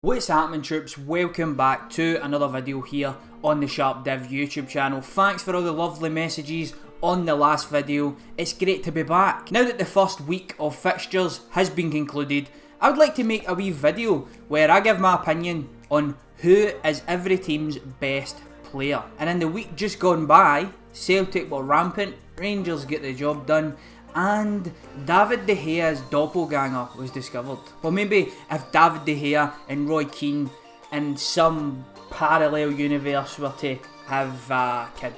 What's happening, troops? Welcome back to another video here on the SharpDiv YouTube channel. Thanks for all the lovely messages on the last video. It's great to be back. Now that the first week of fixtures has been concluded, I would like to make a wee video where I give my opinion on who is every team's best player. And in the week just gone by, Celtic were rampant, Rangers get the job done, and David De Gea's doppelganger was discovered. Well, maybe if David De Gea and Roy Keane in some parallel universe were to have a kid.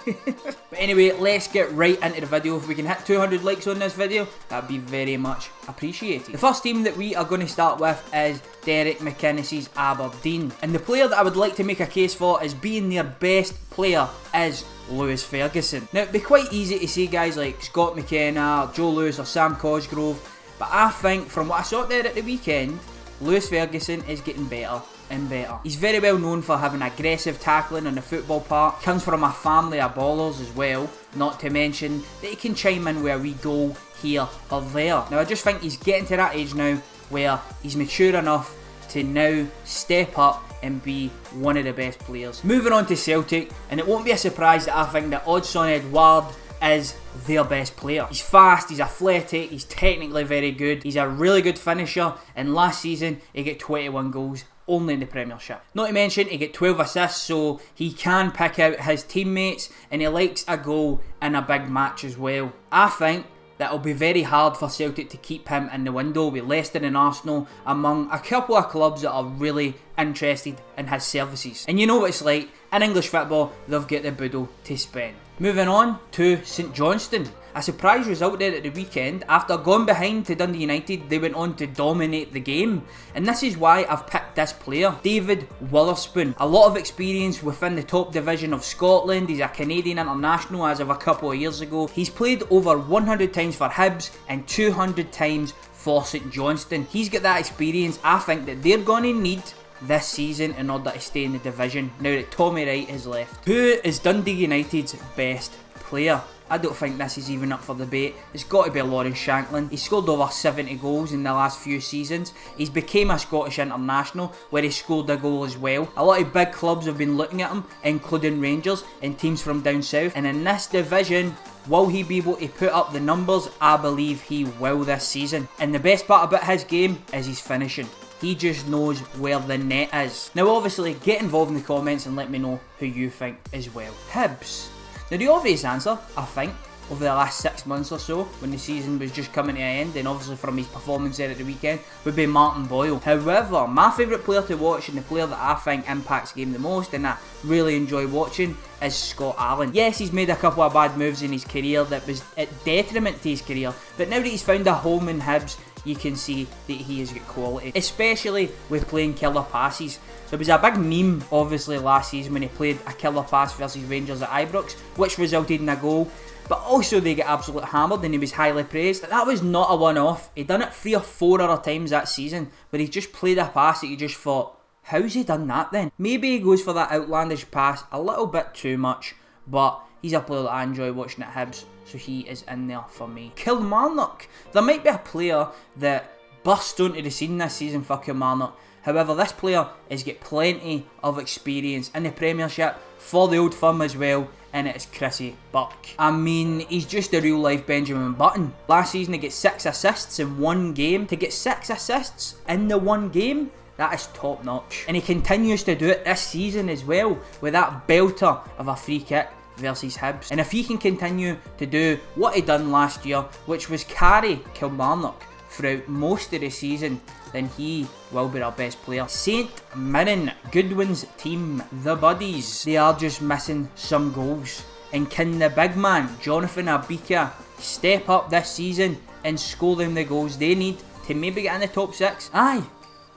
But anyway, let's get right into the video. If we can hit 200 likes on this video, that'd be very much appreciated. The first team that we are going to start with is Derek McInnes's Aberdeen, and the player that I would like to make a case for as being their best player is Lewis Ferguson. Now, it'd be quite easy to say guys like Scott McKenna, Joe Lewis or Sam Cosgrove, but I think from what I saw there at the weekend, Lewis Ferguson is getting better and better. He's very well known for having aggressive tackling on the football park, comes from a family of ballers as well, not to mention that he can chime in with a wee goal here or there. Now I just think he's getting to that age now where he's mature enough to now step up and be one of the best players. Moving on to Celtic, and it won't be a surprise that I think that Odsonne Edouard is their best player. He's fast, he's athletic, he's technically very good, he's a really good finisher, and last season he got 21 goals only in the Premiership. Not to mention he got 12 assists, so he can pick out his teammates and he likes a goal in a big match as well. I think that it'll be very hard for Celtic to keep him in the window with Leicester and Arsenal among a couple of clubs that are really interested in his services. And you know what it's like, in English football, they've got the boodle to spend. Moving on to St Johnstone. A surprise result there at the weekend. After going behind to Dundee United, they went on to dominate the game. And this is why I've picked this player, David Witherspoon. A lot of experience within the top division of Scotland. He's a Canadian international as of a couple of years ago. He's played over 100 times for Hibs and 200 times for St Johnstone. He's got that experience I think that they're going to need this season in order to stay in the division now that Tommy Wright has left. Who is Dundee United's best player? I don't think this is even up for debate. It's got to be Lawrence Shankland. He's scored over 70 goals in the last few seasons. He's became a Scottish international where he scored a goal as well. A lot of big clubs have been looking at him, including Rangers and teams from down south. And in this division, will he be able to put up the numbers? I believe he will this season. And the best part about his game is his finishing. He just knows where the net is. Now obviously, get involved in the comments and let me know who you think as well. Hibs. Now the obvious answer, I think, over the last 6 months or so, when the season was just coming to an end, and obviously from his performance there at the weekend, would be Martin Boyle. However, my favourite player to watch and the player that I think impacts the game the most and I really enjoy watching is Scott Allen. Yes, he's made a couple of bad moves in his career that was at detriment to his career, but now that he's found a home in Hibs, you can see that he has got quality, especially with playing killer passes. There was a big meme, obviously, last season when he played a killer pass versus Rangers at Ibrox, which resulted in a goal. But also they get absolutely hammered and he was highly praised. That was not a one-off. He done it 3 or 4 other times that season where he just played a pass that you just thought, how's he done that then? Maybe he goes for that outlandish pass a little bit too much, but he's a player that I enjoy watching at Hibs, so he is in there for me. Kilmarnock. There might be a player that burst onto the scene this season for Kilmarnock. However, this player has got plenty of experience in the Premiership for the old firm as well, and it's Chrissy Burke. I mean, he's just a real life Benjamin Button. Last season he got 6 assists in one game. To get 6 assists in the one game, that is top notch. And he continues to do it this season as well with that belter of a free kick versus Hibs. And if he can continue to do what he done last year, which was carry Kilmarnock throughout most of the season, then he will be our best player. St Mirren, Goodwin's team, the Buddies. They are just missing some goals. And can the big man, Jonathan Abika, step up this season and score them the goals they need to maybe get in the top 6? Aye,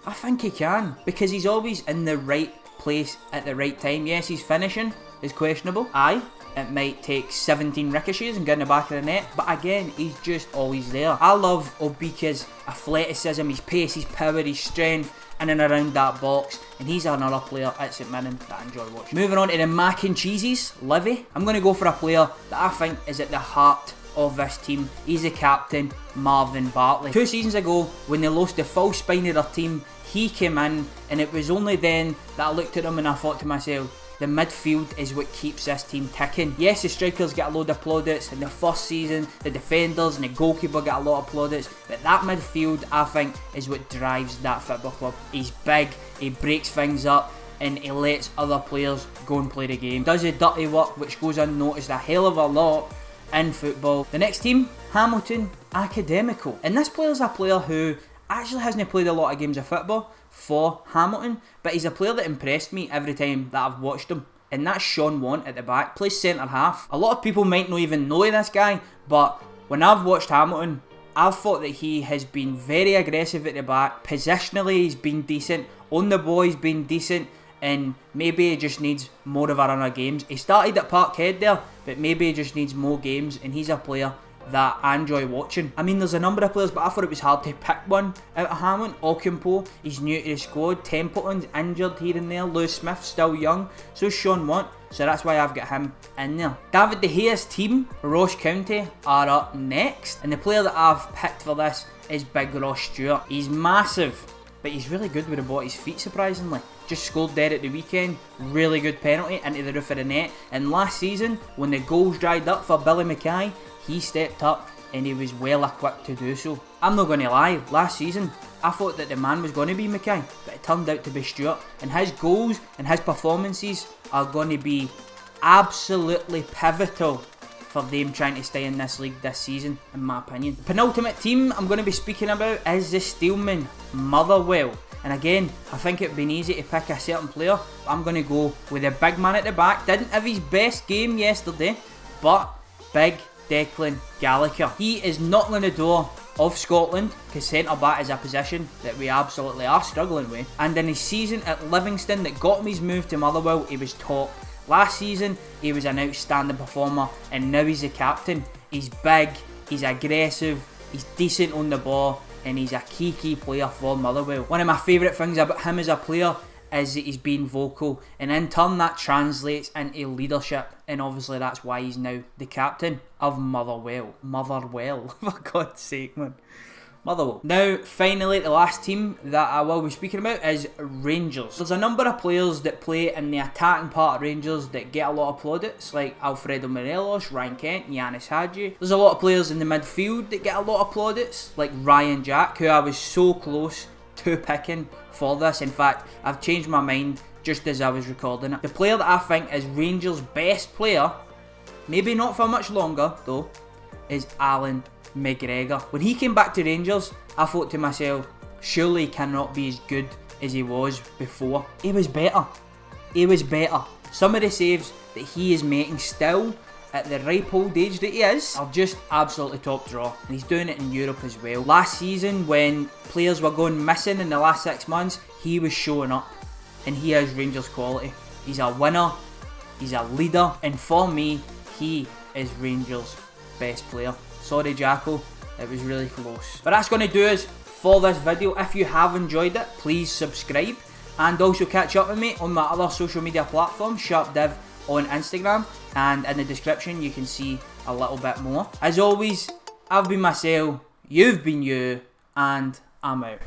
I think he can, because he's always in the right place at the right time. Yes, his finishing is questionable. Aye, it might take 17 ricochets and get in the back of the net, but again, he's just always there. I love Obika's athleticism, his pace, his power, his strength in and around that box, and he's another player at St Mirren that I enjoy watching. Moving on to the mac and cheeses, Livy. I'm going to go for a player that I think is at the heart of this team. He's the captain, Marvin Bartley. 2 seasons ago, when they lost the full spine of their team, he came in, and it was only then that I looked at him and I thought to myself, the midfield is what keeps this team ticking. Yes, the strikers get a load of plaudits in the first season, the defenders and the goalkeeper get a lot of plaudits, but that midfield, I think, is what drives that football club. He's big, he breaks things up, and he lets other players go and play the game. Does his dirty work, which goes unnoticed a hell of a lot in football. The next team, Hamilton Academical. And this player is a player who actually hasn't played a lot of games of football for Hamilton, but he's a player that impressed me every time that I've watched him, and that's Sean Want at the back, plays centre half. A lot of people might not even know this guy, but when I've watched Hamilton, I've thought that he has been very aggressive at the back. Positionally, he's been decent, on the ball he's been decent, and maybe he just needs more of a run of games. He started at Parkhead there, but maybe he just needs more games, and he's a player that I enjoy watching. I mean, there's a number of players, but I thought it was hard to pick one out of Hamilton. Ocampo, he's new to the squad. Templeton's injured here and there. Lewis Smith, still young. So is Sean Want. So that's why I've got him in there. David De Gea's team, Ross County, are up next. And the player that I've picked for this is Big Ross Stewart. He's massive, but he's really good with the ball at his feet, surprisingly. Just scored there at the weekend. Really good penalty into the roof of the net. And last season, when the goals dried up for Billy Mackay, he stepped up and he was well equipped to do so. I'm not going to lie, last season I thought that the man was going to be Mackay, but it turned out to be Stewart, and his goals and his performances are going to be absolutely pivotal for them trying to stay in this league this season, in my opinion. The penultimate team I'm going to be speaking about is the Steelmen, Motherwell. And again, I think it would been easy to pick a certain player. I'm going to go with the big man at the back. Didn't have his best game yesterday, but big Declan Gallagher. He is knocking on the door of Scotland, because centre back is a position that we absolutely are struggling with. And in his season at Livingston that got him his move to Motherwell, he was top. Last season, he was an outstanding performer, and now he's the captain. He's big, he's aggressive, he's decent on the ball, and he's a key player for Motherwell. One of my favourite things about him as a player is that he's being vocal, and in turn that translates into leadership, and obviously that's why he's now the captain of Motherwell, for God's sake, man. Motherwell. Now, finally, the last team that I will be speaking about is Rangers. There's a number of players that play in the attacking part of Rangers that get a lot of plaudits, like Alfredo Morelos, Ryan Kent, Yanis Hadji. There's a lot of players in the midfield that get a lot of plaudits, like Ryan Jack, who I was so close to picking for this. In fact, I've changed my mind just as I was recording it. The player that I think is Rangers' best player, maybe not for much longer though, is Alan McGregor. When he came back to Rangers, I thought to myself, surely he cannot be as good as he was before. He was better. He was better. Some of the saves that he is making still at the ripe old age that he is are just absolutely top draw, and he's doing it in Europe as well. Last season, when players were going missing in the last 6 months, he was showing up, and he has Rangers quality. He's a winner, he's a leader, and for me, he is Rangers' best player. Sorry Jacko, it was really close. But that's going to do us for this video. If you have enjoyed it, please subscribe, and also catch up with me on my other social media platforms, SharpDiv on Instagram, and in the description you can see a little bit more. As always, I've been myself, you've been you, and I'm out.